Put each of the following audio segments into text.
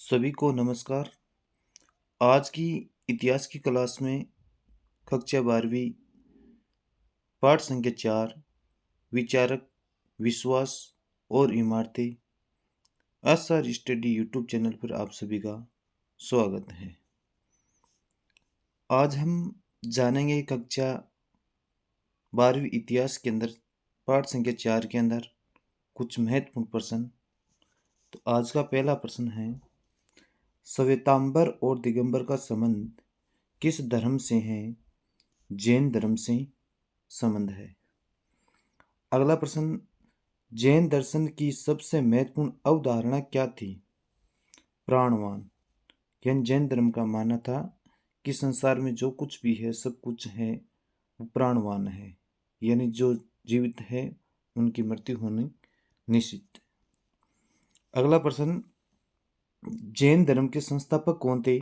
सभी को नमस्कार। आज की इतिहास की क्लास में कक्षा 12वीं पाठ संख्या 4 विचारक, विश्वास और इमारतें एसआर स्टडी यूट्यूब चैनल पर आप सभी का स्वागत है। आज हम जानेंगे कक्षा 12वीं इतिहास के अंदर पाठ संख्या 4 के अंदर कुछ महत्वपूर्ण प्रश्न। तो आज का पहला प्रश्न है, श्वेतांबर और दिगंबर का संबंध किस धर्म से है? जैन धर्म से संबंध है। अगला प्रश्न, जैन दर्शन की सबसे महत्वपूर्ण अवधारणा क्या थी? प्राणवान। यानी जैन धर्म का मानना था कि संसार में जो कुछ भी है, सब कुछ है, वो प्राणवान है, यानी जो जीवित है उनकी मृत्यु होनी निश्चित। अगला प्रश्न, जैन धर्म के संस्थापक कौन थे?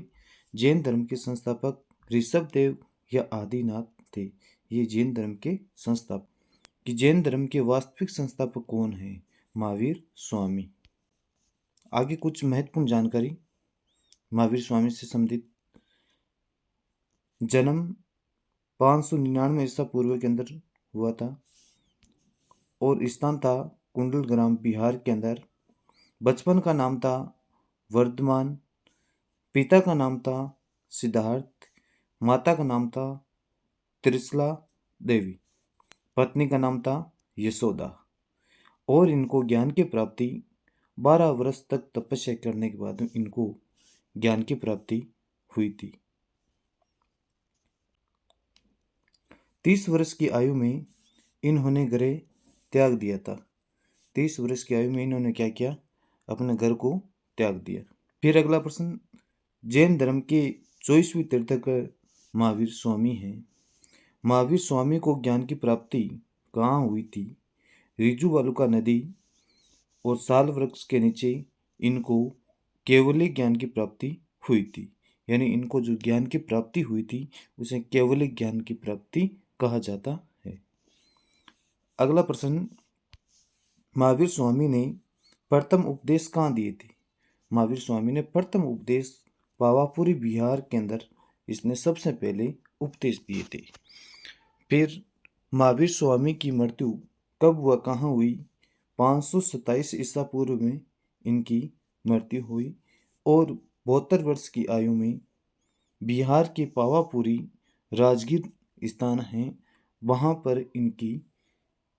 जैन धर्म के संस्थापक ऋषभदेव या आदिनाथ थे। ये जैन धर्म के संस्थापक। कि जैन धर्म के वास्तविक संस्थापक कौन है? महावीर स्वामी। आगे कुछ महत्वपूर्ण जानकारी महावीर स्वामी से संबंधित। जन्म 599 ईसा पूर्व के अंदर हुआ था और स्थान था कुंडल ग्राम, बिहार के अंदर। बचपन का नाम था वर्धमान। पिता का नाम था सिद्धार्थ। माता का नाम था त्रिशला देवी। पत्नी का नाम था यशोदा। और इनको ज्ञान की प्राप्ति 12 वर्ष तक तपस्या करने के बाद इनको ज्ञान की प्राप्ति हुई थी। 30 वर्ष की आयु में इन्होंने घर त्याग दिया था। 30 वर्ष की आयु में इन्होंने क्या किया? अपने घर को त्याग दिया। फिर अगला प्रश्न, जैन धर्म के 24वें तीर्थंकर महावीर स्वामी हैं। महावीर स्वामी को ज्ञान की प्राप्ति कहाँ हुई थी? रिजु वालुका नदी और साल वृक्ष के नीचे इनको केवली ज्ञान की प्राप्ति हुई थी। यानी इनको जो ज्ञान की प्राप्ति हुई थी उसे केवली ज्ञान की प्राप्ति कहा जाता है। अगला प्रश्न, महावीर स्वामी ने प्रथम उपदेश कहाँ दिए थे? महावीर स्वामी ने प्रथम उपदेश पावापुरी, बिहार के अंदर इसने सबसे पहले उपदेश दिए थे। फिर महावीर स्वामी की मृत्यु कब हुआ, कहाँ हुई? 527 ईसा पूर्व में इनकी मृत्यु हुई और 72 वर्ष की आयु में बिहार के पावापुरी राजगीर स्थान है, वहाँ पर इनकी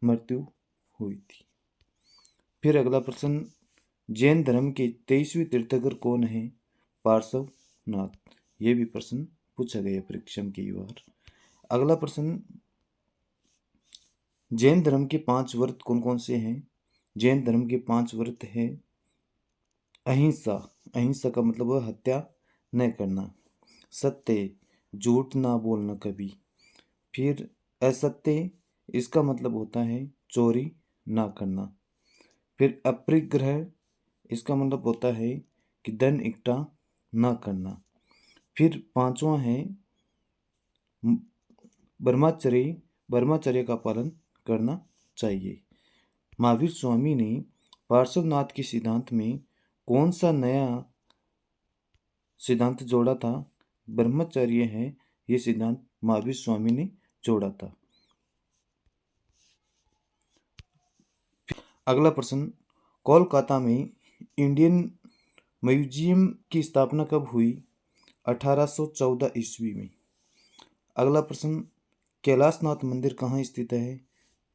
मृत्यु हुई थी। फिर अगला प्रश्न, जैन धर्म के 23वें तीर्थंकर कौन है? पार्श्वनाथ। ये भी प्रश्न पूछा गया परीक्षा में कई बार। अगला प्रश्न, जैन धर्म के 5 व्रत कौन कौन से हैं? जैन धर्म के 5 व्रत हैं अहिंसा। अहिंसा का मतलब है हत्या न करना। सत्य, झूठ ना बोलना कभी। फिर असत्य, इसका मतलब होता है चोरी ना करना। फिर अपरिग्रह, इसका मतलब होता है कि धन इकट्ठा ना करना। फिर 5वां है ब्रह्मचर्य। ब्रह्मचर्य का पालन करना चाहिए। महावीर स्वामी ने पार्श्वनाथ के सिद्धांत में कौन सा नया सिद्धांत जोड़ा था? ब्रह्मचर्य है, ये सिद्धांत महावीर स्वामी ने जोड़ा था। अगला प्रश्न, कोलकाता में इंडियन म्यूजियम की स्थापना कब हुई? 1814 ईस्वी में। अगला प्रश्न, कैलाशनाथ मंदिर कहाँ स्थित है?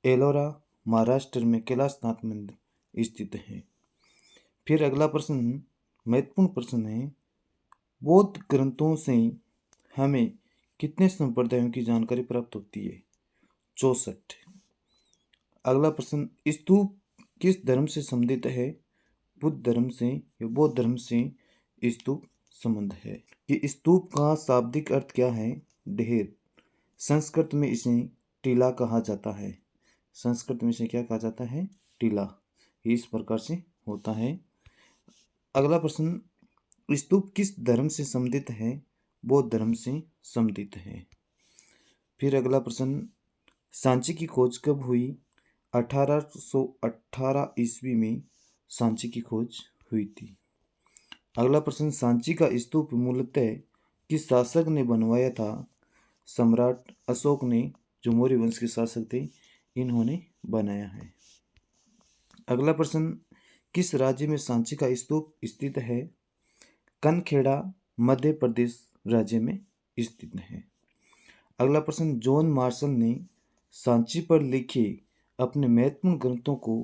एलोरा, महाराष्ट्र में कैलाशनाथ मंदिर स्थित है। फिर अगला प्रश्न महत्वपूर्ण प्रश्न है, बौद्ध ग्रंथों से हमें कितने संप्रदायों की जानकारी प्राप्त होती है? 64। अगला प्रश्न, स्तूप किस धर्म से संबंधित है? बुद्ध धर्म से या बौद्ध धर्म से स्तूप संबंध है। कि स्तूप का शाब्दिक अर्थ क्या है? ढेर। संस्कृत में इसे टीला कहा जाता है। संस्कृत में इसे क्या कहा जाता है? टीला। इस प्रकार से होता है। अगला प्रश्न, स्तूप किस धर्म से संबंधित है? बौद्ध धर्म से संबंधित है। फिर अगला प्रश्न, सांची की खोज कब हुई? 1818 ईस्वी में सांची की खोज हुई थी। अगला प्रश्न, सांची का स्तूप मूलतः किस शासक ने बनवाया था? सम्राट अशोक ने, जो मौर्य वंश के शासक थे, इन्होंने बनाया है। अगला प्रश्न, किस राज्य में सांची का स्तूप स्थित है? कनखेड़ा मध्य प्रदेश राज्य में स्थित है। अगला प्रश्न, जॉन मार्शल ने सांची पर लिखे अपने महत्वपूर्ण ग्रंथों को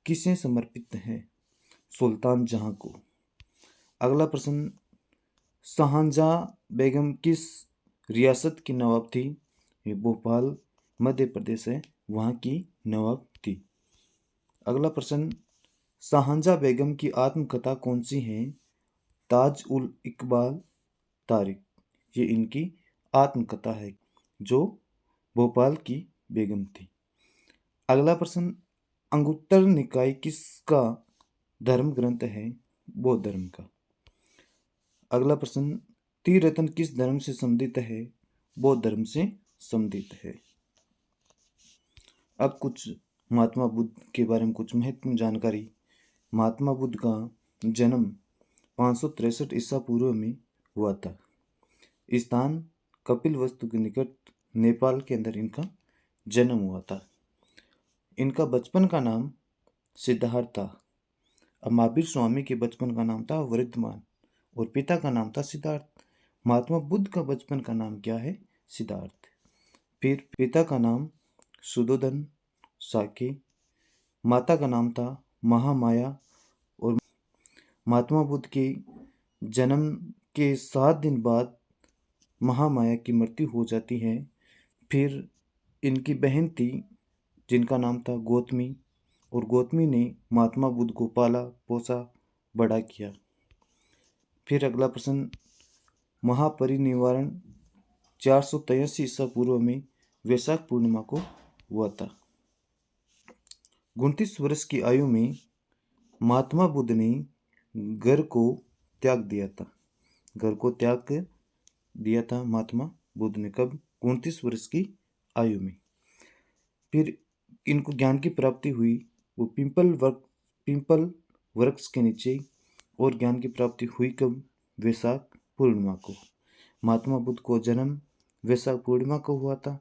किसे समर्पित है? सुल्तान जहां को। अगला प्रश्न, शाहजहां बेगम किस रियासत की नवाब थी? ये भोपाल मध्य प्रदेश है, वहाँ की नवाब थी। अगला प्रश्न, शाहजहां बेगम की आत्मकथा कौन सी है? ताज उल इकबाल तारिक, ये इनकी आत्मकथा है जो भोपाल की बेगम थी। अगला प्रश्न, अंगुत्तर निकाय किसका धर्म ग्रंथ है? बौद्ध धर्म का। अगला प्रश्न, त्रिरत्न किस धर्म से संबंधित है? बौद्ध धर्म से संबंधित है। अब कुछ महात्मा बुद्ध के बारे में कुछ महत्वपूर्ण जानकारी। महात्मा बुद्ध का जन्म 563 ईसा पूर्व में हुआ था। स्थान कपिलवस्तु के निकट नेपाल के अंदर इनका जन्म हुआ था। इनका बचपन का नाम सिद्धार्थ था। अब महावीर स्वामी के बचपन का नाम था वर्धमान और पिता का नाम था सिद्धार्थ। महात्मा बुद्ध का बचपन का नाम क्या है? सिद्धार्थ। फिर पिता का नाम सुदोधन साके, माता का नाम था महामाया और महात्मा बुद्ध के जन्म के 7 दिन बाद महामाया की मृत्यु हो जाती है। फिर इनकी बहन थी जिनका नाम था गौतमी, और गौतमी ने महात्मा बुद्ध को पाला पोसा बड़ा किया। फिर अगला प्रश्न, महापरिनिर्वाण 483 ईसा पूर्व में वैशाख पूर्णिमा को हुआ था। 29 वर्ष की आयु में महात्मा बुद्ध ने घर को त्याग दिया था। घर को त्याग दिया था महात्मा बुद्ध ने कब? 29 वर्ष की आयु में। फिर इनको ज्ञान की प्राप्ति हुई, वो पिंपल वृक्ष के नीचे, और ज्ञान की प्राप्ति हुई कब? वैशाख पूर्णिमा को। महात्मा बुद्ध को जन्म वैशाख पूर्णिमा को हुआ था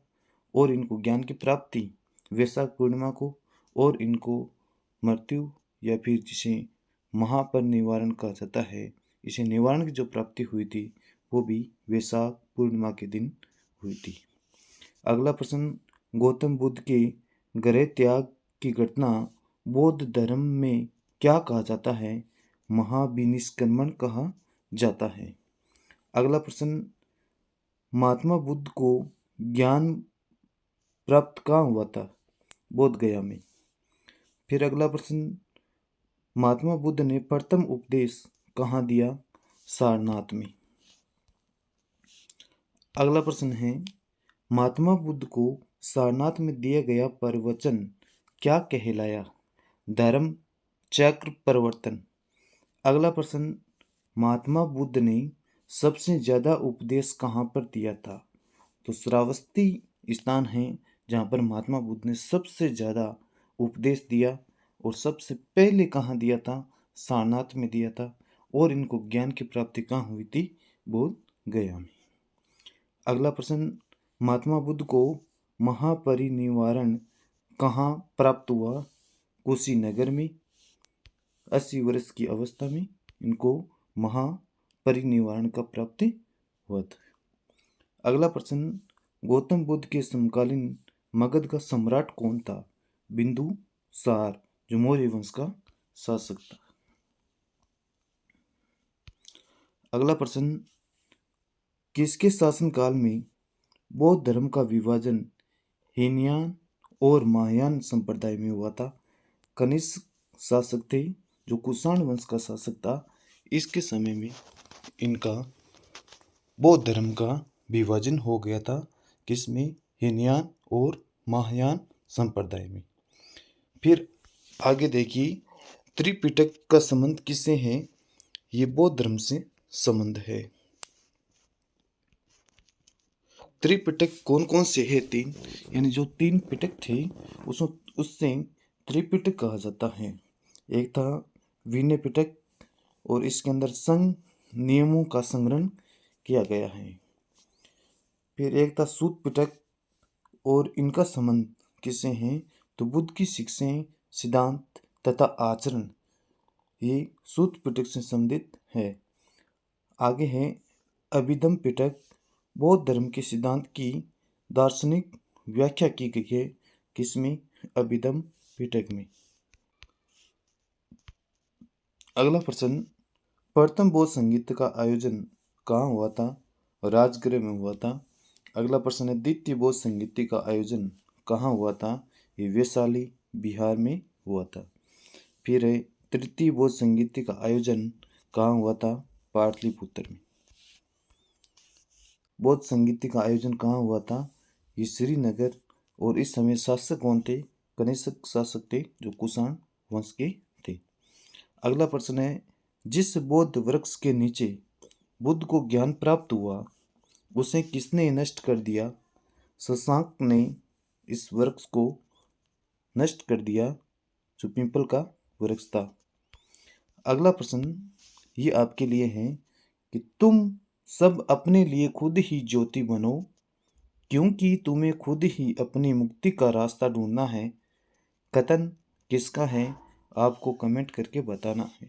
और इनको ज्ञान की प्राप्ति वैशाख पूर्णिमा को, और इनको मृत्यु या फिर जिसे महापरिनिर्वाण कहा जाता है, इसे निवारण की जो प्राप्ति हुई थी वो भी वैशाख पूर्णिमा के दिन हुई थी। अगला प्रश्न, गौतम बुद्ध के गृह त्याग की घटना बौद्ध धर्म में क्या कहा जाता है? महाविनिष्क्रमण कहा जाता है। अगला प्रश्न, महात्मा बुद्ध को ज्ञान प्राप्त कहाँ हुआ था? बोध गया में। फिर अगला प्रश्न, महात्मा बुद्ध ने प्रथम उपदेश कहाँ दिया? सारनाथ में। अगला प्रश्न है, महात्मा बुद्ध को सारनाथ में दिया गया प्रवचन क्या कहलाया? धर्म चक्र प्रवर्तन। अगला प्रश्न, महात्मा बुद्ध ने सबसे ज़्यादा उपदेश कहाँ पर दिया था? तो श्रावस्ती स्थान है जहाँ पर महात्मा बुद्ध ने सबसे ज़्यादा उपदेश दिया, और सबसे पहले कहाँ दिया था? सारनाथ में दिया था। और इनको ज्ञान की प्राप्ति कहाँ हुई थी? बोध गया में। अगला प्रश्न, महात्मा बुद्ध को महापरिनिर्वाण कहाँ प्राप्त हुआ? कुशीनगर में। 80 वर्ष की अवस्था में इनको महापरिनिर्वाण का प्राप्ति हुआ था। अगला प्रश्न, गौतम बुद्ध के समकालीन मगध का सम्राट कौन था? बिंदुसार, जो मौर्य वंश का शासक था। अगला प्रश्न, किसके शासनकाल में बौद्ध धर्म का विभाजन हीनयान और महायान संप्रदाय में हुआ था? कनिष्क शासक थे जो कुषाण वंश का शासक था। इसके समय में इनका बौद्ध धर्म का विभाजन हो गया था। किसमें? हीनयान और महायान संप्रदाय में। फिर आगे देखिए, त्रिपिटक का संबंध किससे है? ये बौद्ध धर्म से संबंध है। त्रिपिटक कौन कौन से है? 3, यानी जो 3 पिटक थे उससे त्रिपिटक कहा जाता है। एक था विनय पिटक, और इसके अंदर संघ नियमों का संग्रहण किया गया है। फिर एक था सूत पिटक और इनका संबंध किससे है, तो बुद्ध की शिक्षाएं, सिद्धांत तथा आचरण ये सूत पिटक से संबंधित है। आगे है अभिधम पिटक, बौद्ध धर्म के सिद्धांत की दार्शनिक व्याख्या की गई है किसमें, अभिधम पिटक में। अगला प्रश्न, प्रथम बौद्ध संगीत का आयोजन कहाँ हुआ था, राजगृह में हुआ था। अगला प्रश्न है द्वितीय बौद्ध संगीत का आयोजन कहाँ हुआ था, ये वैशाली बिहार में हुआ था। फिर है तृतीय बौद्ध संगीत का आयोजन कहाँ हुआ था, पाटलिपुत्र में। बौद्ध संगीत का आयोजन कहाँ हुआ था, ये श्रीनगर, और इस समय शासक कौन थे, कनिष्क शासक थे जो कुषाण वंश के थे। अगला प्रश्न है जिस बौद्ध वृक्ष के नीचे बुद्ध को ज्ञान प्राप्त हुआ उसे किसने नष्ट कर दिया, शशांक ने इस वृक्ष को नष्ट कर दिया जो पीपल का वृक्ष था। अगला प्रश्न ये आपके लिए है कि तुम सब अपने लिए खुद ही ज्योति बनो क्योंकि तुम्हें खुद ही अपनी मुक्ति का रास्ता ढूंढना है। कथन किसका है आपको कमेंट करके बताना है।